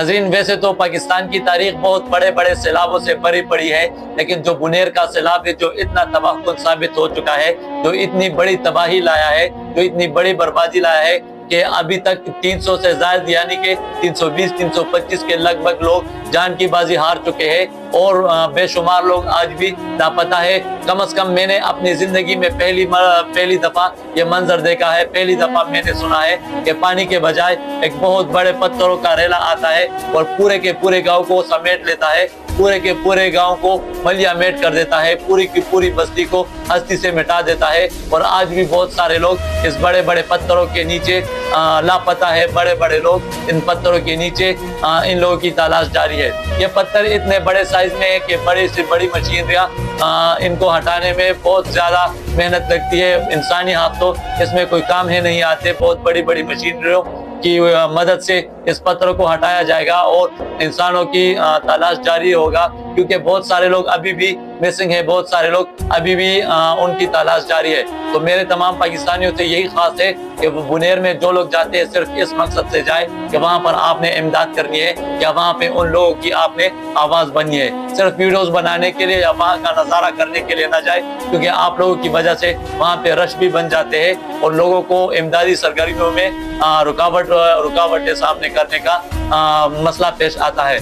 नाज़रीन, वैसे तो पाकिस्तान की तारीख बहुत बड़े बड़े सैलाबों से भरी पड़ी है, लेकिन जो बुनेर का सैलाब है, जो इतना तबाहकुन साबित हो चुका है, जो इतनी बड़ी तबाही लाया है, जो इतनी बड़ी बर्बादी लाया है कि अभी तक 300 से ज़्यादा यानी कि 320-325 के लगभग लोग जान की बाजी हार चुके हैं और बेशुमार लोग आज भी लापता है। कम से कम मैंने अपनी ज़िंदगी में पहली दफ़ा ये मंजर देखा है, पहली दफ़ा मैंने सुना है कि पानी के बजाय एक बहुत बड़े पत्थरों का रेला आता है और पूरे के पूरे गांव को समेट लेता है, पूरे के पूरे गांव को मलिया मेट कर देता है, पूरी की पूरी बस्ती को हस्ती से मिटा देता है। और आज भी बहुत सारे लोग इस बड़े बड़े पत्थरों के नीचे लापता है। बड़े बड़े लोग इन पत्थरों के नीचे इन लोगों की तलाश जारी है। ये पत्थर इतने बड़े साइज में है कि बड़ी से बड़ी मशीनरियाँ इनको हटाने में बहुत ज़्यादा मेहनत लगती है। इंसानी हाथ तो इसमें कोई काम है नहीं आते। बहुत बड़ी बड़ी मशीनरियों की मदद से इस पत्थर को हटाया जाएगा और इंसानों की तलाश जारी होगा, क्योंकि बहुत सारे लोग अभी भी मिसिंग है, बहुत सारे लोग अभी भी उनकी तलाश जारी है। तो मेरे तमाम पाकिस्तानियों से यही खास है कि वो बुनेर में जो लोग जाते हैं सिर्फ इस मकसद से जाए कि वहाँ पर आपने इमदाद करनी है या वहाँ पे उन लोगों की आपने आवाज़ बननी है। सिर्फ वीडियोस बनाने के लिए या वहाँ का नज़ारा करने के लिए ना जाए, क्योंकि आप लोगों की वजह से वहाँ पे रश भी बन जाते हैं और लोगों को इमदादी सरगर्मियों में रुकावटें सामने करने का मसला पेश आता है।